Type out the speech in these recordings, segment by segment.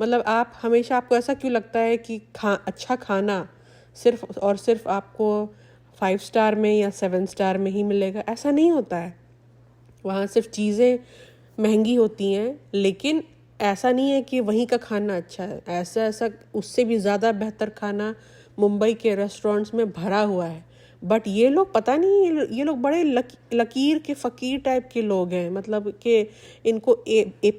مطلب آپ ہمیشہ آپ کو ایسا کیوں لگتا ہے کہ اچھا کھانا صرف اور صرف آپ کو 5 اسٹار میں یا 7 اسٹار میں ہی ملے گا؟ ایسا نہیں ہوتا ہے. وہاں صرف چیزیں مہنگی ہوتی ہیں لیکن ایسا نہیں ہے کہ وہیں کا کھانا اچھا ہے. ایسا اس سے بھی زیادہ بہتر کھانا ممبئی کے ریسٹورنٹس میں بھرا ہوا ہے. بٹ یہ لوگ پتہ نہیں، یہ لوگ بڑے لکیر کے فقیر ٹائپ کے لوگ ہیں. مطلب کہ ان کو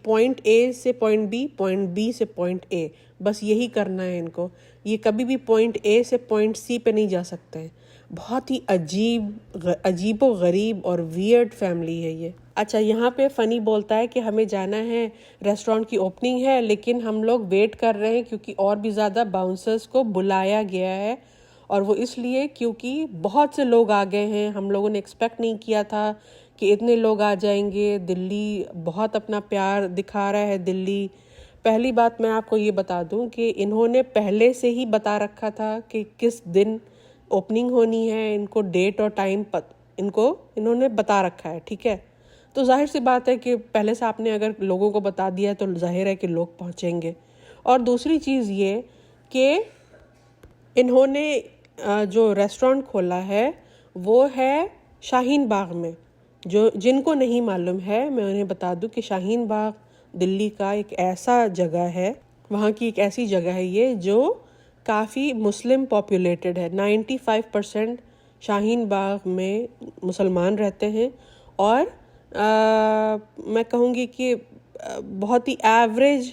پوائنٹ اے سے پوائنٹ بی، پوائنٹ بی سے پوائنٹ اے، بس یہی کرنا ہے ان کو. یہ کبھی بھی پوائنٹ اے سے پوائنٹ سی پہ نہیں جا سکتے ہیں. بہت ہی عجیب و غریب اور ویئرڈ فیملی ہے یہ. اچھا، یہاں پہ فنی بولتا ہے کہ ہمیں جانا ہے، ریسٹورنٹ کی اوپننگ ہے لیکن ہم لوگ ویٹ کر رہے ہیں کیونکہ اور بھی زیادہ باؤنسرز کو بلایا گیا ہے. اور وہ اس لیے کیونکہ بہت سے لوگ آ گئے ہیں. ہم لوگوں نے ایکسپیکٹ نہیں کیا تھا کہ اتنے لوگ آ جائیں گے. دلی بہت اپنا پیار دکھا رہا ہے. دلی، پہلی بات میں آپ کو یہ بتا دوں کہ انہوں نے پہلے سے ہی بتا رکھا تھا کہ کس دن اوپننگ ہونی ہے. ان کو ڈیٹ اور ٹائم انہوں نے بتا رکھا ہے، ٹھیک ہے. تو ظاہر سی بات ہے کہ پہلے سے آپ نے اگر لوگوں کو بتا دیا ہے تو ظاہر ہے کہ لوگ پہنچیں گے. اور دوسری چیز یہ کہ انہوں نے جو ریسٹورنٹ کھولا ہے وہ ہے شاہین باغ میں. جن کو نہیں معلوم ہے میں انہیں بتا دوں کہ شاہین باغ دلی کا ایک ایسا جگہ ہے، وہاں کی ایک ایسی جگہ ہے یہ جو کافی مسلم پاپولیٹڈ ہے. 95% شاہین باغ میں مسلمان رہتے ہیں. اور میں کہوں گی کہ بہت ہی ایوریج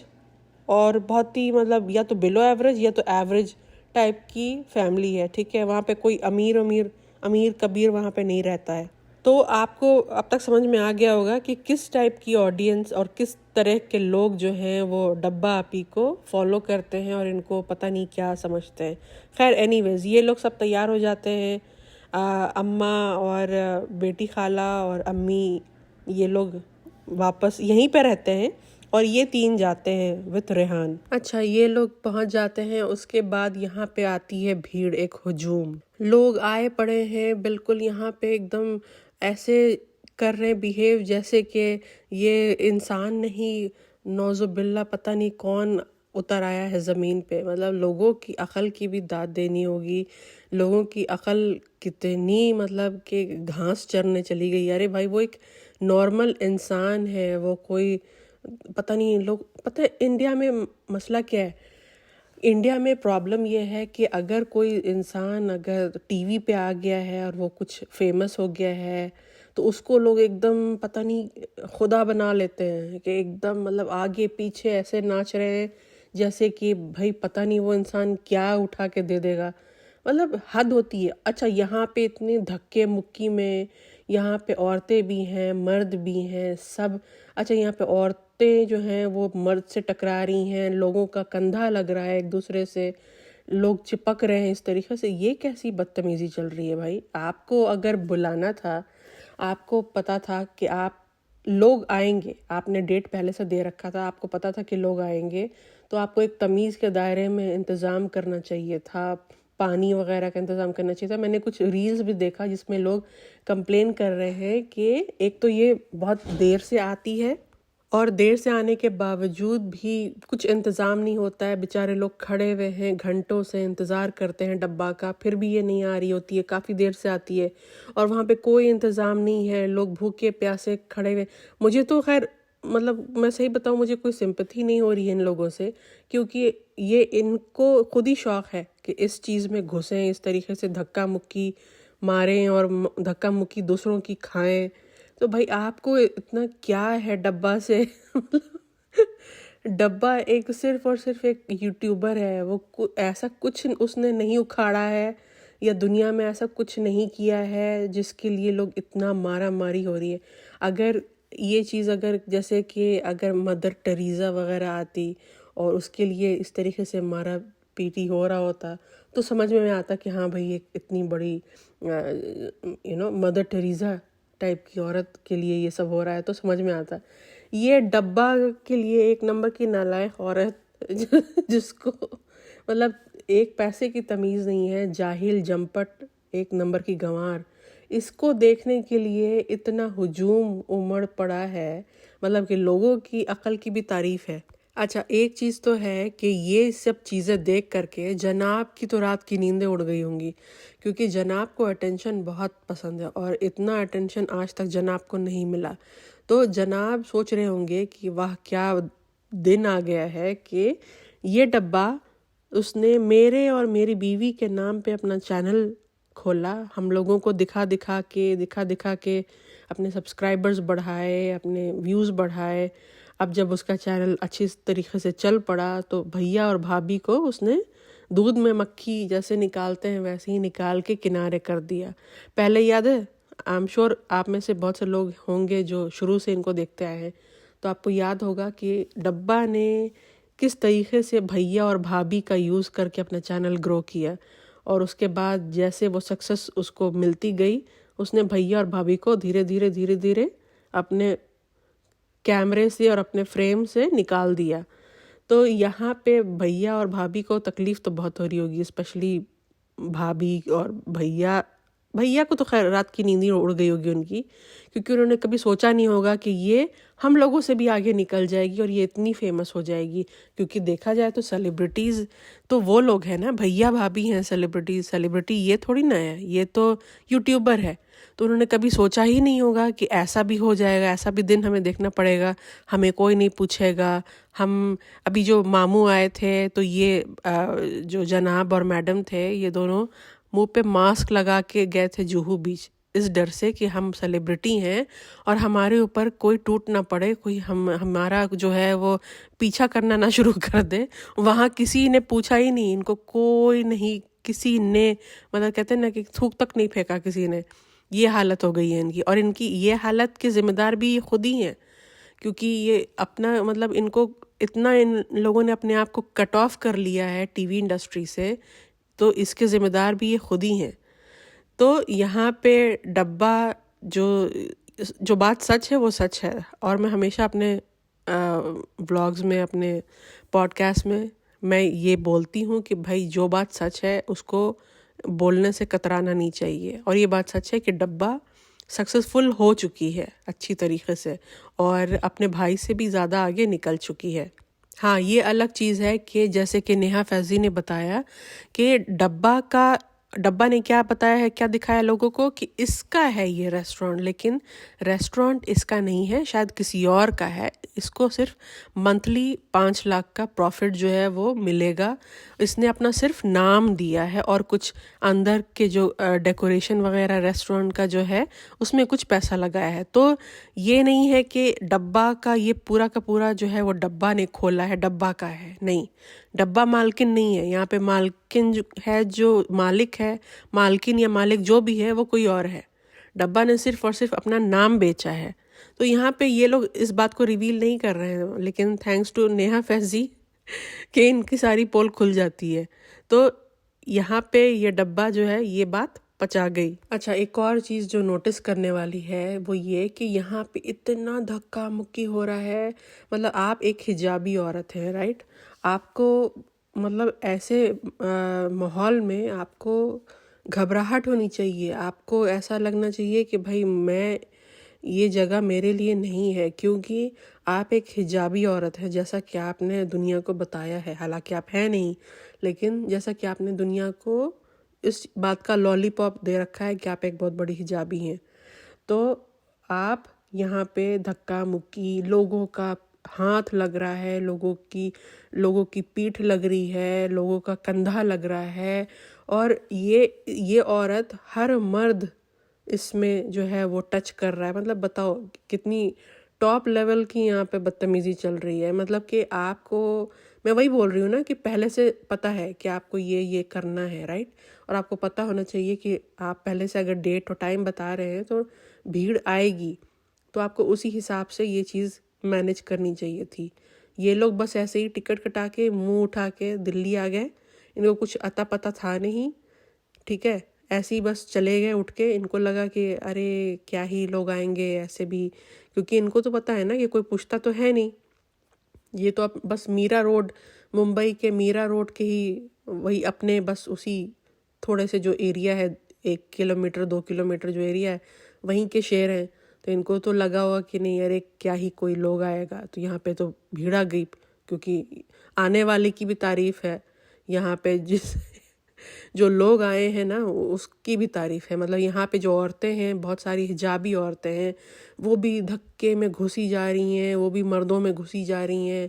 اور بہت ہی مطلب یا تو بلو ایوریج یا تو ایوریج ٹائپ کی فیملی ہے، ٹھیک ہے. وہاں پہ کوئی امیر کبیر وہاں پہ نہیں رہتا ہے. تو آپ کو اب تک سمجھ میں آ گیا ہوگا کہ کس ٹائپ کی آڈینس اور کس طرح کے لوگ جو ہیں وہ ڈبہ آپی کو فالو کرتے ہیں اور ان کو پتہ نہیں کیا سمجھتے ہیں. خیر اینی ویز، یہ لوگ سب تیار ہو جاتے ہیں. اماں اور بیٹی خالہ اور امی یہ لوگ واپس یہیں پہ رہتے ہیں اور یہ 3 جاتے ہیں وتھ ریحان. اچھا، یہ لوگ پہنچ جاتے ہیں. اس کے بعد یہاں پہ آتی ہے بھیڑ، ایک ہجوم. لوگ آئے پڑے ہیں بالکل یہاں پہ ایک دم ایسے کر رہے بیہیو جیسے کہ یہ انسان نہیں، نعوذ باللہ پتہ نہیں کون اتر آیا ہے زمین پہ. مطلب لوگوں کی عقل کی بھی داد دینی ہوگی. لوگوں کی عقل کتنی مطلب کہ گھاس چرنے چلی گئی. ارے بھائی وہ ایک نارمل انسان ہے، وہ کوئی پتہ نہیں. لوگ پتہ ہے انڈیا میں مسئلہ کیا ہے؟ انڈیا میں پرابلم یہ ہے کہ اگر کوئی انسان اگر ٹی وی پہ آ گیا ہے اور وہ کچھ فیمس ہو گیا ہے تو اس کو لوگ ایک دم پتہ نہیں خدا بنا لیتے ہیں کہ ایک دم مطلب آگے پیچھے ایسے ناچ رہے ہیں جیسے کہ بھائی پتہ نہیں وہ انسان کیا اٹھا کے دے دے گا. مطلب حد ہوتی ہے. اچھا، یہاں پہ اتنی دھکے مکی میں یہاں پہ عورتیں بھی ہیں، مرد بھی ہیں، سب. اچھا، یہاں پہ عورتیں جو ہیں وہ مرد سے ٹکرا رہی ہیں، لوگوں کا کندھا لگ رہا ہے ایک دوسرے سے، لوگ چپک رہے ہیں اس طریقے سے. یہ کیسی بدتمیزی چل رہی ہے بھائی؟ آپ کو اگر بلانا تھا، آپ کو پتا تھا کہ لوگ آئیں گے، آپ نے ڈیٹ پہلے سے دے رکھا تھا، آپ کو پتا تھا کہ لوگ آئیں گے، تو آپ کو ایک تمیز کے دائرے میں انتظام کرنا چاہیے تھا. پانی وغیرہ کا انتظام کرنا چاہیے تھا. میں نے کچھ ریلز بھی دیکھا جس میں لوگ کمپلین کر رہے ہیں کہ ایک تو یہ بہت دیر سے آتی ہے اور دیر سے آنے کے باوجود بھی کچھ انتظام نہیں ہوتا ہے. بیچارے لوگ کھڑے ہوئے ہیں، گھنٹوں سے انتظار کرتے ہیں ڈبہ کا، پھر بھی یہ نہیں آ رہی ہوتی ہے، کافی دیر سے آتی ہے اور وہاں پہ کوئی انتظام نہیں ہے. لوگ بھوکے پیاسے کھڑے ہوئے. مجھے تو خیر مطلب میں صحیح بتاؤں، مجھے کوئی سمپتھی نہیں ہو رہی ہے ان لوگوں سے، کیونکہ یہ ان کو خود ہی شوق ہے کہ اس چیز میں گھسیں، اس طریقے سے دھکا مکی ماریں اور دھکا مکی دوسروں کی کھائیں. تو بھائی آپ کو اتنا کیا ہے ڈبہ سے؟ ڈبہ ایک صرف اور صرف ایک یوٹیوبر ہے. وہ ایسا کچھ اس نے نہیں اکھاڑا ہے یا دنیا میں ایسا کچھ نہیں کیا ہے جس کے لیے لوگ اتنا مارا ماری ہو رہی ہے. اگر یہ چیز جیسے کہ اگر مدر ٹریزا وغیرہ آتی اور اس کے لیے اس طریقے سے مارا پیٹی ہو رہا ہوتا تو سمجھ میں آتا کہ ہاں بھائی ایک اتنی بڑی مدر ٹریزا ٹائپ کی عورت کے لیے یہ سب ہو رہا ہے تو سمجھ میں آتا. یہ ڈبہ کے لیے ایک نمبر کی نالائق عورت جس کو مطلب ایک پیسے کی تمیز نہیں ہے، جاہل جمپٹ ایک نمبر کی گنوار، اس کو دیکھنے کے لیے اتنا ہجوم امڑ پڑا ہے. مطلب کہ لوگوں کی عقل کی بھی تعریف ہے. اچھا ایک چیز تو ہے کہ یہ سب چیزیں دیکھ کر کے جناب کی تو رات کی نیندیں اڑ گئی ہوں گی، کیونکہ جناب کو اٹینشن بہت پسند ہے اور اتنا اٹینشن آج تک جناب کو نہیں ملا. تو جناب سوچ رہے ہوں گے کہ واہ کیا دن آ گیا ہے کہ یہ ڈبہ اس نے میرے اور میری بیوی کے نام پہ اپنا چینل کھولا، ہم لوگوں کو دکھا دکھا کے اپنے سبسکرائبرز بڑھائے، اپنے ویوز بڑھائے. اب جب اس کا چینل اچھی طریقے سے چل پڑا تو بھیا اور بھابھی کو اس نے دودھ میں مکھی جیسے نکالتے ہیں ویسے ہی نکال کے کنارے کر دیا. پہلے یاد ہے، آئی ایم شور آپ میں سے بہت سے لوگ ہوں گے جو شروع سے ان کو دیکھتے آئے ہیں، تو آپ کو یاد ہوگا کہ ڈبہ نے کس طریقے سے بھیا اور بھابھی کا یوز کر کے اپنا چینل گرو کیا، اور اس کے بعد جیسے وہ سکسس اس کو ملتی گئی، اس نے بھیا اور بھابھی کو دھیرے دھیرے اپنے کیمرے سے اور اپنے فریم سے نکال دیا. تو یہاں پہ بھیا اور بھابھی کو تکلیف تو بہت ہو رہی ہوگی، اسپیشلی بھابھی اور بھیا کو تو خیر رات کی نیند ہی اڑ گئی ہوگی ان کی، کیونکہ انہوں نے کبھی سوچا نہیں ہوگا کہ یہ ہم لوگوں سے بھی آگے نکل جائے گی اور یہ اتنی فیمس ہو جائے گی. کیونکہ دیکھا جائے تو سیلیبریٹیز تو وہ لوگ ہیں نا، بھیا بھابھی ہیں سیلیبریٹی یہ تھوڑی نہ ہے، یہ تو یوٹیوبر ہے. تو انہوں نے کبھی سوچا ہی نہیں ہوگا کہ ایسا بھی ہو جائے گا، ایسا بھی دن ہمیں دیکھنا پڑے گا، ہمیں کوئی نہیں پوچھے گا. ہم ابھی جو ماموں آئے تھے تو یہ جو جناب اور میڈم تھے یہ دونوں منہ پہ ماسک لگا کے گئے تھے جوہو بیچ، اس ڈر سے کہ ہم سیلیبریٹی ہیں اور ہمارے اوپر کوئی ٹوٹ نہ پڑے، کوئی ہمارا جو ہے وہ پیچھا کرنا نہ شروع کر دے. وہاں کسی نے پوچھا ہی نہیں ان کو، کوئی نہیں، کسی نے مطلب کہتے ہیں نا کہ تھوک تک نہیں پھینکا کسی نے. یہ حالت ہو گئی ہے ان کی، اور ان کی یہ حالت کے ذمہ دار بھی خود ہی ہیں، کیونکہ یہ اپنا مطلب ان کو اتنا ان لوگوں نے اپنے آپ کو کٹ آف کر لیا ہے ٹی وی انڈسٹری سے، تو اس کے ذمہ دار بھی یہ خود ہی ہیں. تو یہاں پہ ڈبہ جو بات سچ ہے وہ سچ ہے، اور میں ہمیشہ اپنے بلاگز میں، اپنے پوڈ کاسٹ میں یہ بولتی ہوں کہ بھائی جو بات سچ ہے اس کو بولنے سے کترانا نہیں چاہیے. اور یہ بات سچ ہے کہ ڈبہ سکسسفل ہو چکی ہے اچھی طریقے سے، اور اپنے بھائی سے بھی زیادہ آگے نکل چکی ہے. ہاں یہ الگ چیز ہے کہ جیسے کہ نیہا فیضی نے بتایا کہ ڈبہ نے کیا بتایا ہے، کیا دکھایا لوگوں کو کہ اس کا ہے یہ ریسٹورانٹ، لیکن ریسٹورانٹ اس کا نہیں ہے، شاید کسی اور کا ہے. اس کو صرف منتھلی 5 لاکھ کا پروفٹ جو ہے وہ ملے گا. اس نے اپنا صرف نام دیا ہے، اور کچھ اندر کے جو ڈیکوریشن وغیرہ ریسٹورانٹ کا جو ہے اس میں کچھ پیسہ لگایا ہے. تو یہ نہیں ہے کہ ڈبہ کا یہ پورا کا پورا جو ہے وہ ڈبہ نے کھولا ہے، ڈبہ کا ہے، نہیں. ڈبہ مالکن نہیں ہے یہاں پہ، مالکن جو مالک ہے، مالکن یا مالک جو بھی ہے وہ کوئی اور ہے. ڈبہ نے صرف اور صرف اپنا نام بیچا ہے. تو یہاں پہ یہ لوگ اس بات کو ریویل نہیں کر رہے ہیں، لیکن تھینکس ٹو نیہا فیضی کہ ان کی ساری پول کھل جاتی ہے. تو یہاں پہ یہ ڈبہ جو ہے یہ بات پچا گئی. اچھا ایک اور چیز جو نوٹس کرنے والی ہے وہ یہ کہ یہاں پہ اتنا دھکا مکی ہو رہا ہے. مطلب آپ ایک حجابی عورت ہیں، رائٹ؟ آپ کو مطلب ایسے ماحول میں آپ کو گھبراہٹ ہونی چاہیے، آپ کو ایسا لگنا چاہیے کہ بھائی یہ جگہ میرے لیے نہیں ہے، کیونکہ آپ ایک حجابی عورت ہیں جیسا کہ آپ نے دنیا کو بتایا ہے. حالانکہ آپ ہیں نہیں، لیکن جیسا کہ آپ نے دنیا کو اس بات کا لالی پاپ دے رکھا ہے کہ آپ ایک بہت بڑی حجابی ہیں. تو آپ یہاں پہ دھکا مکی، لوگوں کا ہاتھ لگ رہا ہے، لوگوں کی پیٹھ لگ رہی ہے، لوگوں کا کندھا لگ رہا ہے، اور یہ عورت ہر مرد اس میں جو ہے وہ ٹچ کر رہا ہے. مطلب بتاؤ کتنی ٹاپ لیول کی یہاں پہ بدتمیزی چل رہی ہے. مطلب کہ آپ کو، میں وہی بول رہی ہوں نا کہ پہلے سے پتہ ہے کہ آپ کو یہ کرنا ہے، رائٹ؟ اور آپ کو پتہ ہونا چاہیے کہ آپ پہلے سے اگر ڈیٹ اور ٹائم بتا رہے ہیں تو بھیڑ آئے گی، تو آپ کو اسی حساب سے یہ چیز مینیج کرنی چاہیے تھی. یہ لوگ بس ایسے ہی ٹکٹ کٹا کے منہ اٹھا کے دلی آ گئے، ان کو کچھ اتا پتہ تھا نہیں، ٹھیک ہے؟ ایسے ہی بس چلے گئے اٹھ کے. ان کو لگا کہ ارے کیا ہی لوگ آئیں گے ایسے بھی، کیونکہ ان کو تو پتہ ہے نا کہ کوئی پوچھتا تو ہے نہیں. یہ تو اب بس میرا روڈ، ممبئی کے میرا روڈ کے ہی وہی اپنے بس اسی تھوڑے سے جو ایریا ہے، 1 کلومیٹر 2 کلومیٹر جو ایریا ہے وہیں کے شہر ہیں. تو ان کو تو لگا ہوا کہ نہیں ارے کیا ہی کوئی لوگ آئے گا. تو یہاں پہ تو بھیڑ آ گئی کیونکہ آنے والے کی بھی تعریف ہے یہاں پہ، جو لوگ آئے ہیں نا اس کی بھی تعریف ہے. مطلب یہاں پہ جو عورتیں ہیں، بہت ساری حجابی عورتیں ہیں، وہ بھی دھکے میں گھسی جا رہی ہیں، وہ بھی مردوں میں گھسی جا رہی ہیں.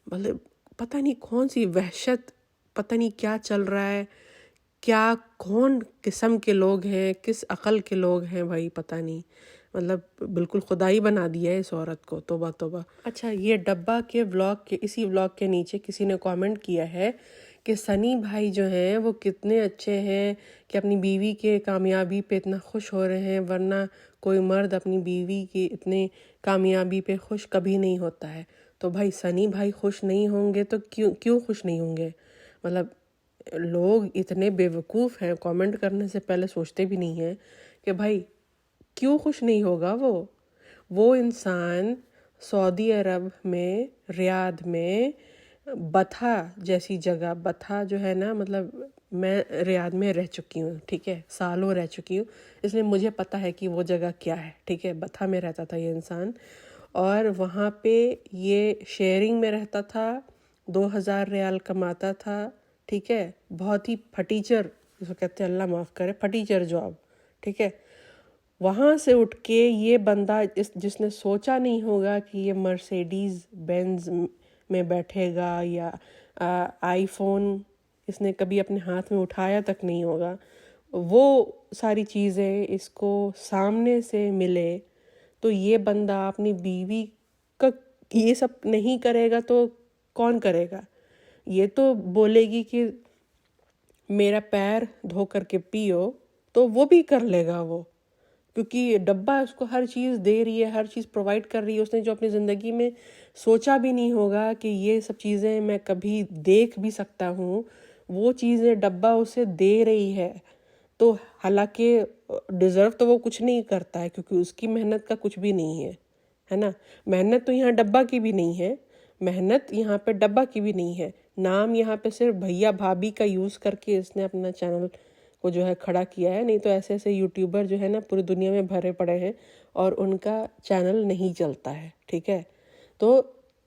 مطلب پتہ نہیں کون سی وحشت، پتہ نہیں کیا چل رہا ہے، کیا کون قسم کے لوگ ہیں، کس عقل کے لوگ ہیں بھائی، پتہ نہیں. مطلب بالکل خدائی بنا دیا ہے اس عورت کو، توبہ توبہ. اچھا، یہ ڈبہ کے ولاگ کے اسی ولاگ کے نیچے کسی نے کامنٹ کیا ہے کہ سنی بھائی جو ہیں وہ کتنے اچھے ہیں کہ اپنی بیوی کے کامیابی پہ اتنا خوش ہو رہے ہیں، ورنہ کوئی مرد اپنی بیوی کی اتنے کامیابی پہ خوش کبھی نہیں ہوتا ہے. تو بھائی سنی بھائی خوش نہیں ہوں گے تو کیوں خوش نہیں ہوں گے؟ مطلب لوگ اتنے بے وقوف ہیں، کامنٹ کرنے سے پہلے سوچتے بھی نہیں ہیں کہ بھائی کیوں خوش نہیں ہوگا. وہ انسان سعودی عرب میں، ریاض میں، بتھا جیسی جگہ، بتھا جو ہے نا، مطلب میں ریاض میں رہ چکی ہوں، ٹھیک ہے، سالوں رہ چکی ہوں، اس لیے مجھے پتہ ہے کہ وہ جگہ کیا ہے، ٹھیک ہے. بتھا میں رہتا تھا یہ انسان، اور وہاں پہ یہ شیئرنگ میں رہتا تھا، 2000 ریال کماتا تھا، ٹھیک ہے. بہت ہی پھٹیچر، اس کو کہتے ہیں، اللہ معاف کرے، پھٹیچر جاب، ٹھیک ہے. وہاں سے اٹھ کے یہ بندہ جس نے سوچا نہیں ہوگا کہ یہ مرسیڈیز بینز میں بیٹھے گا یا آئی فون اس نے کبھی اپنے ہاتھ میں اٹھایا تک نہیں ہوگا، وہ ساری چیزیں اس کو سامنے سے ملے، تو یہ بندہ اپنی بیوی کا یہ سب نہیں کرے گا تو کون کرے گا؟ یہ تو بولے گی کہ میرا پیر دھو کر کے پیو، تو وہ بھی کر لے گا وہ، کیونکہ ڈبہ اس کو ہر چیز دے رہی ہے، ہر چیز پرووائڈ کر رہی ہے. اس نے جو اپنی زندگی میں سوچا بھی نہیں ہوگا کہ یہ سب چیزیں میں کبھی دیکھ بھی سکتا ہوں، وہ چیزیں ڈبہ اسے دے رہی ہے. تو حالانکہ ڈیزرو تو وہ کچھ نہیں کرتا ہے، کیونکہ اس کی محنت کا کچھ بھی نہیں ہے نا. محنت تو یہاں ڈبہ کی بھی نہیں ہے، محنت یہاں پہ ڈبہ کی بھی نہیں ہے. نام یہاں پہ صرف بھیا بھابھی کا یوز کر کے اس نے اپنا چینل کو جو ہے کھڑا کیا ہے، نہیں تو ایسے ایسے یوٹیوبر جو ہے نا پوری دنیا میں بھرے پڑے ہیں اور ان کا چینل نہیں چلتا ہے، ٹھیک ہے. تو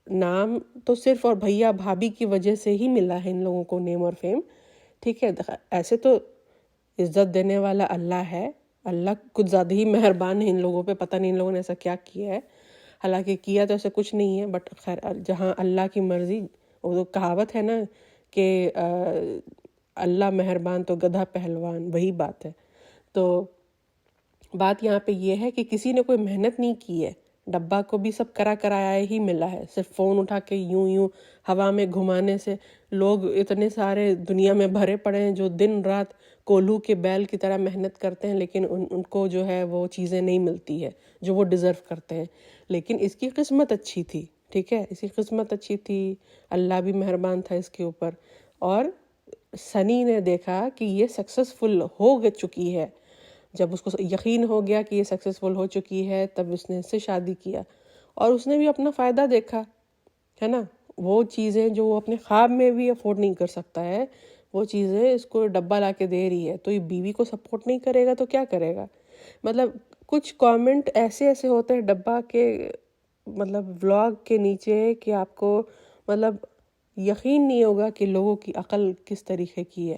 نام تو صرف اور بھیا بھابھی کی وجہ سے ہی ملا ہے ان لوگوں کو نیم اور فیم، ٹھیک ہے. ایسے تو عزت دینے والا اللہ ہے، اللہ کچھ زیادہ ہی مہربان ہے ان لوگوں پہ. پتہ نہیں ان لوگوں نے ایسا کیا کیا ہے، حالانکہ کیا تو ایسا کچھ نہیں ہے، بٹ خیر جہاں اللہ کی مرضی. وہ تو کہاوت ہے نا کہ اللہ مہربان تو گدھا پہلوان، وہی بات ہے. تو بات یہاں پہ یہ ہے کہ کسی نے کوئی محنت نہیں کی ہے، ڈبہ کو بھی سب کرا کرایا ہی ملا ہے. صرف فون اٹھا کے یوں ہوا میں گھمانے سے لوگ اتنے سارے دنیا میں بھرے پڑے ہیں جو دن رات کولو کے بیل کی طرح محنت کرتے ہیں، لیکن ان کو جو ہے وہ چیزیں نہیں ملتی ہے جو وہ ڈیزرو کرتے ہیں. لیکن اس کی قسمت اچھی تھی، ٹھیک ہے، اس کی قسمت اچھی تھی، اللہ بھی مہربان تھا اس کے اوپر. اور سنی نے دیکھا کہ یہ سکسسفل ہو چکی ہے، جب اس کو یقین ہو گیا کہ یہ سکسسفل ہو چکی ہے، تب اس نے اس سے شادی کیا، اور اس نے بھی اپنا فائدہ دیکھا ہے نا. وہ چیزیں جو وہ اپنے خواب میں بھی افورڈ نہیں کر سکتا ہے، وہ چیزیں اس کو ڈبہ لا کے دے رہی ہے. تو یہ بیوی کو سپورٹ نہیں کرے گا تو کیا کرے گا؟ مطلب کچھ کامنٹ ایسے ہوتے ہیں ڈبہ کے مطلب ولاگ کے نیچے کہ آپ کو مطلب یقین نہیں ہوگا کہ لوگوں کی عقل کس طریقے کی ہے،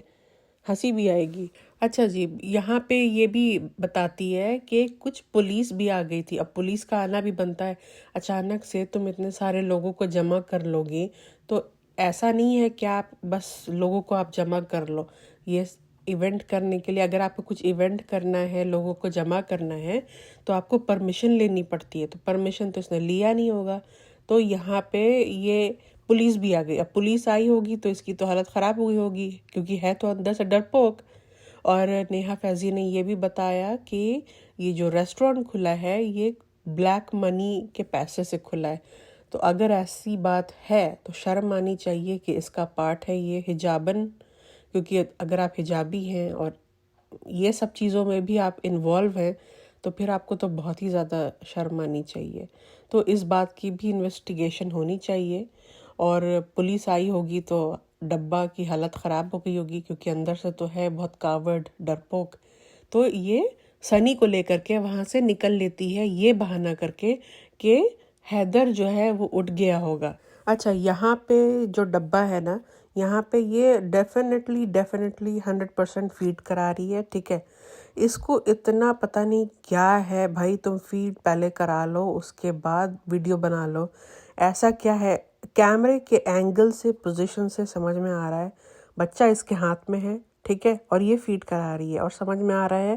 ہنسی بھی آئے گی. اچھا جی، یہاں پہ یہ بھی بتاتی ہے کہ کچھ پولیس بھی آ گئی تھی. اب پولیس کا آنا بھی بنتا ہے، اچانک سے تم اتنے سارے لوگوں کو جمع کر لو گی تو ایسا نہیں ہے کہ آپ بس لوگوں کو آپ جمع کر لو. یہ ایونٹ کرنے کے لیے، اگر آپ کو کچھ ایونٹ کرنا ہے، لوگوں کو جمع کرنا ہے، تو آپ کو پرمیشن لینی پڑتی ہے. تو پرمیشن تو اس نے لیا نہیں ہوگا، تو یہاں پہ یہ پولیس بھی آ گئی. اب پولیس آئی ہوگی تو اس کی تو حالت خراب ہوئی ہوگی، کیونکہ ہے تو اندر سے ڈرپوک. اور نیہا فیضی نے یہ بھی بتایا کہ یہ جو ریسٹورینٹ کھلا ہے یہ بلیک منی کے پیسے سے کھلا ہے. تو اگر ایسی بات ہے تو شرم آنی چاہیے کہ اس کا پارٹ ہے یہ حجابن، کیونکہ اگر آپ حجابی ہیں اور یہ سب چیزوں میں بھی آپ انوالو ہیں تو پھر آپ کو تو بہت ہی زیادہ شرم آنی چاہیے. تو اس بات کی بھی انویسٹیگیشن ہونی چاہیے. اور پولیس آئی ہوگی تو ڈبہ کی حالت خراب ہو گئی ہوگی، کیونکہ اندر سے تو ہے بہت کاورڈ، ڈرپوک. تو یہ سنی کو لے کر کے وہاں سے نکل لیتی ہے، یہ بہانہ کر کے کہ حیدر جو ہے وہ اٹھ گیا ہوگا. اچھا یہاں پہ جو ڈبہ ہے نا، یہاں پہ یہ ڈیفینیٹلی 100% فیڈ کرا رہی ہے، ٹھیک ہے. اس کو اتنا پتہ نہیں کیا ہے بھائی، تم فیڈ پہلے کرا لو اس کے بعد ویڈیو بنا لو. ایسا کیا ہے؟ کیمرے کے اینگل سے، پوزیشن سے سمجھ میں آ رہا ہے بچہ اس کے ہاتھ میں ہے، ٹھیک ہے، اور یہ فیڈ کرا رہی ہے. اور سمجھ میں آ رہا ہے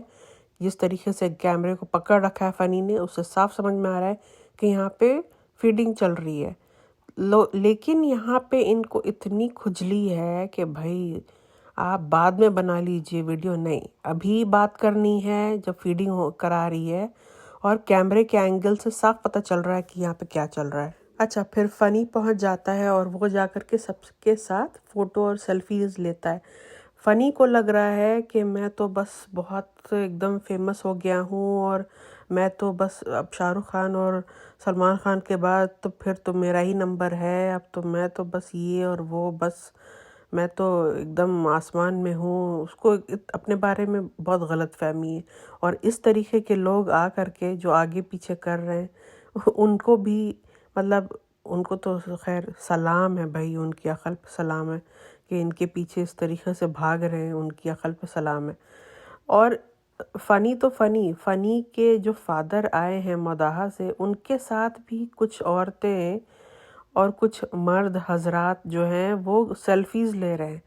جس طریقے سے کیمرے کو پکڑ رکھا ہے فنی نے، اس سے صاف سمجھ میں آ رہا ہے کہ یہاں پہ فیڈنگ چل رہی ہے. لیکن یہاں پہ ان کو اتنی کھجلی ہے کہ بھائی آپ بعد میں بنا لیجئے ویڈیو، نہیں ابھی بات کرنی ہے جب فیڈنگ کرا رہی ہے اور کیمرے کے اینگل سے صاف پتہ چل رہا ہے کہ یہاں پہ کیا چل رہا ہے. اچھا پھر فنی پہنچ جاتا ہے اور وہ جا کر کے سب کے ساتھ فوٹو اور سیلفیز لیتا ہے. فنی کو لگ رہا ہے کہ میں تو بس بہت ایک دم فیمس ہو گیا ہوں، اور میں تو بس اب شاہ رخ خان اور سلمان خان کے بعد تو پھر تو میرا ہی نمبر ہے، اب تو میں تو بس یہ اور وہ، بس میں تو ایک دم آسمان میں ہوں. اس کو اپنے بارے میں بہت غلط فہمی ہے. اور اس طریقے کے لوگ آ کر کے جو آگے پیچھے کر رہے ہیں ان کو بھی مطلب ان کو تو خیر سلام ہے بھائی، ان کی عقل پہ سلام ہے کہ ان کے پیچھے اس طریقے سے بھاگ رہے ہیں، ان کی عقل پہ سلام ہے. اور فنی تو فنی کے جو فادر آئے ہیں مداحہ سے، ان کے ساتھ بھی کچھ عورتیں اور کچھ مرد حضرات جو ہیں وہ سیلفیز لے رہے ہیں.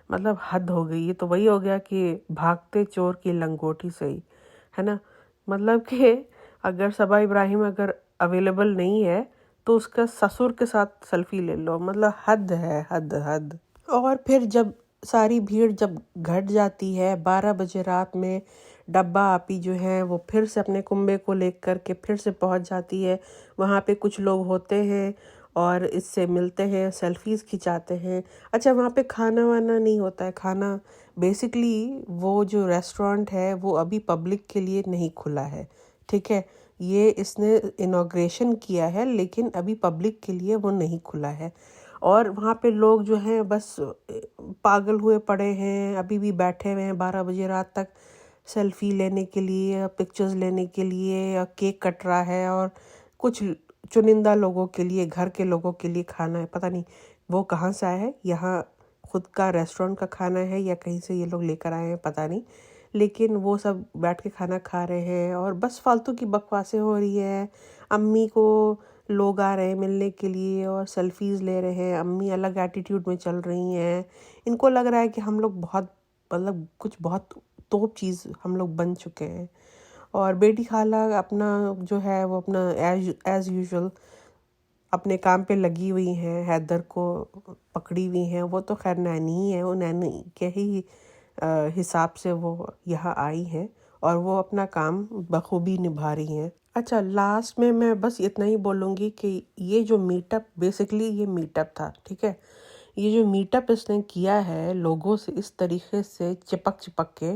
مطلب حد ہو گئی. یہ تو وہی ہو گیا کہ بھاگتے چور کی لنگوٹی صحیح ہے نا. مطلب کہ اگر صبا ابراہیم اگر اویلیبل نہیں ہے تو اس کا سسر کے ساتھ سیلفی لے لو. مطلب حد ہے، حد. اور پھر جب ساری بھیڑ جب گھٹ جاتی ہے 12 بجے رات میں، ڈبہ آپی جو ہے وہ پھر سے اپنے کنبے کو لے کر کے پھر سے پہنچ جاتی ہے. وہاں پہ کچھ لوگ ہوتے ہیں اور اس سے ملتے ہیں، سیلفیز کھنچاتے ہیں. اچھا وہاں پہ کھانا وانا نہیں ہوتا ہے. کھانا بیسکلی وہ جو ریسٹورنٹ ہے وہ ابھی پبلک کے لیے نہیں کھلا ہے، ٹھیک ہے. یہ اس نے انوگریشن کیا ہے لیکن ابھی پبلک کے لیے وہ نہیں کھلا ہے. اور وہاں پہ لوگ جو ہیں بس پاگل ہوئے پڑے ہیں، ابھی بھی بیٹھے ہوئے ہیں 12 بجے رات تک سیلفی لینے کے لیے، پکچرز لینے کے لیے. کیک کٹ رہا ہے اور کچھ چنندہ لوگوں کے لیے، گھر کے لوگوں کے لیے کھانا ہے. پتہ نہیں وہ کہاں سے آیا ہے، یہاں خود کا ریسٹورنٹ کا کھانا ہے یا کہیں سے یہ لوگ لے کر آئے ہیں پتہ نہیں. لیکن وہ سب بیٹھ کے کھانا کھا رہے ہیں اور بس فالتو کی بکواسیں ہو رہی ہے. امی کو لوگ آ رہے ہیں ملنے کے لیے اور سیلفیز لے رہے ہیں. امی الگ ایٹیٹیوڈ میں چل رہی ہیں. ان کو لگ رہا ہے کہ ہم لوگ بہت مطلب کچھ بہت توپ چیز ہم لوگ بن چکے ہیں. اور بیٹی خالہ اپنا جو ہے وہ اپنا ایز یوزول اپنے کام پہ لگی ہوئی ہیں، حیدر کو پکڑی ہوئی ہیں. وہ تو خیر نینی ہی ہے، وہ نینی کے ہی حساب سے وہ یہاں آئی ہیں اور وہ اپنا کام بخوبی نبھا رہی ہیں. اچھا لاسٹ میں بس اتنا ہی بولوں گی کہ یہ جو میٹ اپ بیسکلی یہ میٹ اپ تھا، ٹھیک ہے. یہ جو میٹ اپ اس نے کیا ہے لوگوں سے اس طریقے سے چپک کے،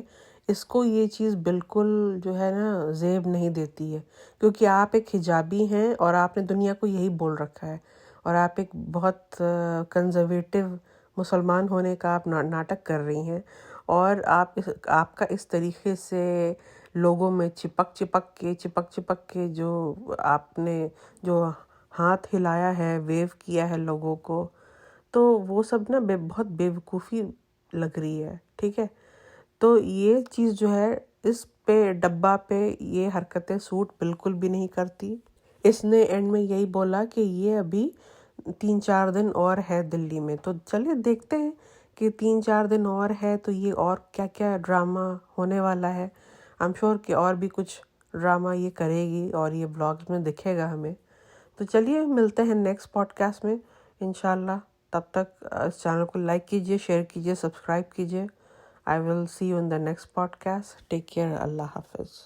اس کو یہ چیز بالکل جو ہے نا زیب نہیں دیتی ہے. کیونکہ آپ ایک حجابی ہیں اور آپ نے دنیا کو یہی بول رکھا ہے، اور آپ ایک بہت کنزرویٹو مسلمان ہونے کا آپ ناٹک کر رہی ہیں. اور آپ کا اس طریقے سے لوگوں میں چپک کے جو آپ نے جو ہاتھ ہلایا ہے، ویو کیا ہے لوگوں کو، تو وہ سب نا بہت بیوقوفی لگ رہی ہے، ٹھیک ہے. تو یہ چیز جو ہے اس پہ ڈبہ پہ یہ حرکتیں سوٹ بالکل بھی نہیں کرتی. اس نے اینڈ میں یہی بولا کہ یہ ابھی 3-4 دن اور ہے دلی میں. تو چلیے دیکھتے ہیں کہ 3-4 دن اور ہے تو یہ اور کیا کیا ڈرامہ ہونے والا ہے. I'm sure کہ اور بھی کچھ ڈرامہ یہ کرے گی اور یہ ولاگز میں دکھے گا ہمیں. تو چلیے ملتے ہیں نیکسٹ پوڈ کاسٹ میں انشاءاللہ. تب تک اس چینل کو لائک کیجیے، شیئر کیجیے، سبسکرائب کیجیے. I will see you in the next podcast. Take care. اللہ حافظ.